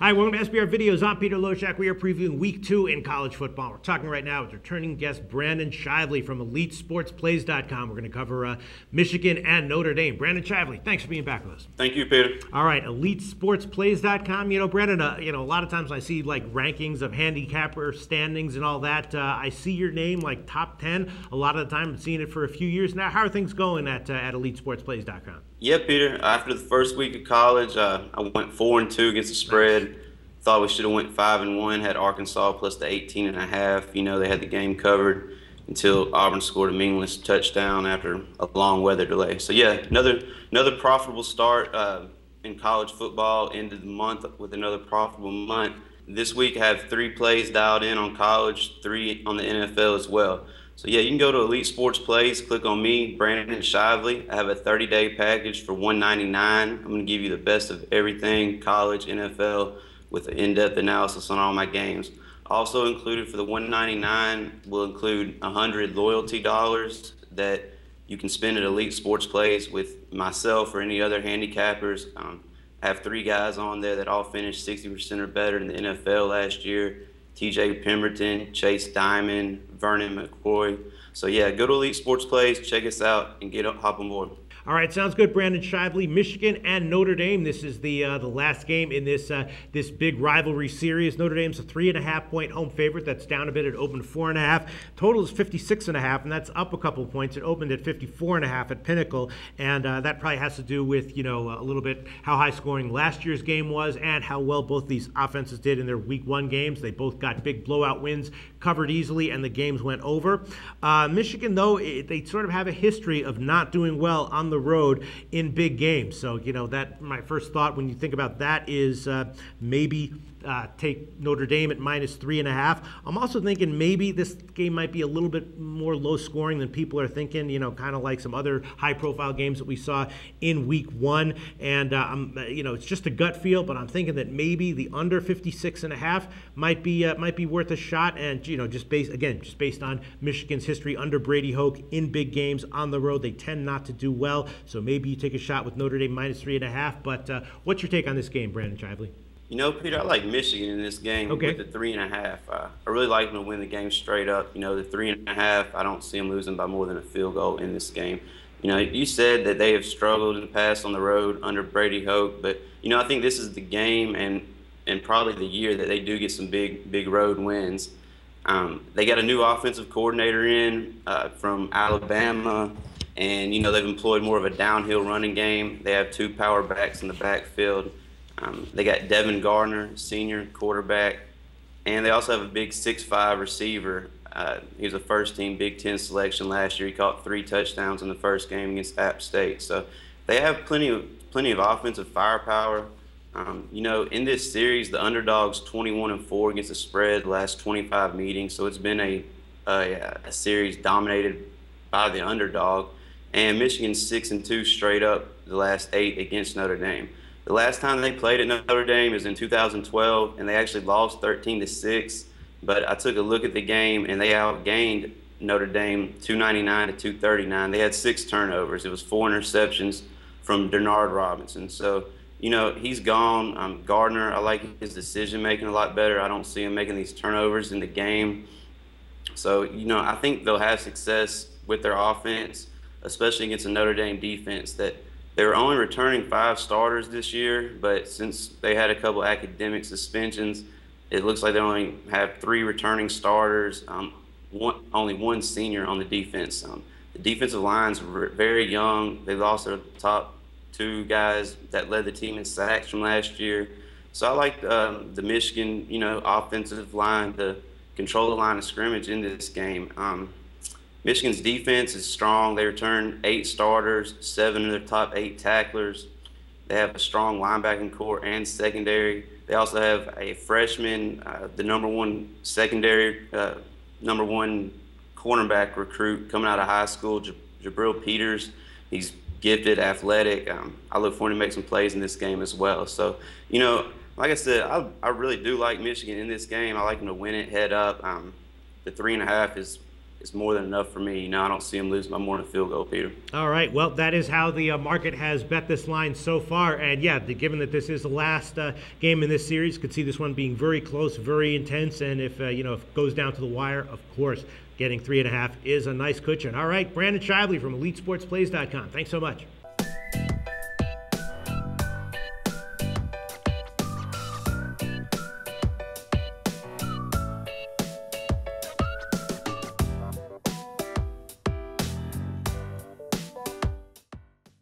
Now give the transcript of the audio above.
Hi, welcome to SBR Videos. I'm Peter Loshak. We are previewing Week 2 in college football. We're talking right now with returning guest Brandon Shively from EliteSportsPlays.com. We're going to cover Michigan and Notre Dame. Brandon Shively, thanks for being back with us. Thank you, Peter. All right, EliteSportsPlays.com. You know, Brandon, a lot of times I see like rankings of handicapper standings and all that. I see your name like top 10. A lot of the time, I've seen it for a few years now. How are things going at EliteSportsPlays.com? Yeah, Peter. After the first week of college, I went 4-2 against the spread. Nice. Thought we should have went 5-1. Had Arkansas plus the 18.5. You know, they had the game covered until Auburn scored a meaningless touchdown after a long weather delay. So yeah, another profitable start in college football. Ended the month with another profitable month. This week I have 3 plays dialed in on college, 3 on the NFL as well. So yeah, you can go to Elite Sports Plays, click on me, Brandon Shively. I have a 30-day package for $199. I'm going to give you the best of everything, college, NFL, with an in-depth analysis on all my games. Also included for the $199 will include 100 loyalty dollars that you can spend at Elite Sports Plays with myself or any other handicappers. I have 3 guys on there that all finished 60% or better in the NFL last year. TJ Pemberton, Chase Diamond, Vernon McCoy. So yeah, go to Elite Sports Plays, check us out, and hop on board. All right, sounds good, Brandon Shively. Michigan and Notre Dame. This is the last game in this big rivalry series. Notre Dame's a 3.5-point home favorite. That's down a bit. It opened 4.5. Total is 56.5, and that's up a couple of points. It opened at 54.5 at Pinnacle, and that probably has to do with a little bit how high scoring last year's game was and how well both these offenses did in their Week 1 games. They both got big blowout wins, covered easily, and the games went over. Michigan, though, they sort of have a history of not doing well on the road in big games. So, that my first thought when you think about that is maybe take Notre Dame at -3.5. I'm also thinking maybe this game might be a little bit more low scoring than people are thinking, kind of like some other high profile games that we saw in Week 1. And, it's just a gut feel, but I'm thinking that maybe the under 56.5 might be worth a shot. And, just based on Michigan's history under Brady Hoke in big games on the road, they tend not to do well. So maybe you take a shot with Notre Dame -3.5. But what's your take on this game, Brandon Shively? Peter, I like Michigan in this game with the 3.5. I really like them to win the game straight up. The 3.5, I don't see them losing by more than a field goal in this game. You said that they have struggled in the past on the road under Brady Hoke, but, I think this is the game and probably the year that they do get some big road wins. They got a new offensive coordinator in from Alabama, and, they've employed more of a downhill running game. They have 2 power backs in the backfield. They got Devin Gardner, senior quarterback, and they also have a big 6'5" receiver. He was a first-team Big Ten selection last year. He caught 3 touchdowns in the first game against App State. So they have plenty of offensive firepower. In this series, the underdog's 21-4 against the spread the last 25 meetings. So it's been a series dominated by the underdog. And Michigan's 6-2 straight up the last 8 against Notre Dame. The last time they played at Notre Dame was in 2012, and they actually lost 13-6. But I took a look at the game, and they outgained Notre Dame 299 to 239. They had 6 turnovers. It was 4 interceptions from Denard Robinson. So, he's gone. Gardner, I like his decision-making a lot better. I don't see him making these turnovers in the game. So, I think they'll have success with their offense, especially against a Notre Dame defense that they were only returning 5 starters this year, but since they had a couple academic suspensions, it looks like they only have 3 returning starters, only 1 senior on the defense. The defensive line's very young. They lost their top 2 guys that led the team in sacks from last year. So I like the Michigan, offensive line to control the line of scrimmage in this game. Michigan's defense is strong. They return 8 starters, 7 of their top 8 tacklers. They have a strong linebacking core and secondary. They also have a freshman, the number 1 cornerback recruit coming out of high school, Jabril Peters. He's gifted, athletic. I look forward to make some plays in this game as well. So, like I said, I really do like Michigan in this game. I like them to win it head up. The 3.5 is is more than enough for me. You know, I don't see them losing by more than a field goal, Peter. All right. Well, that is how the market has bet this line so far. And yeah, given that this is the last game in this series, could see this one being very close, very intense. And if if it goes down to the wire, of course, getting 3.5 is a nice cushion. All right, Brandon Shively from EliteSportsPlays.com. Thanks so much.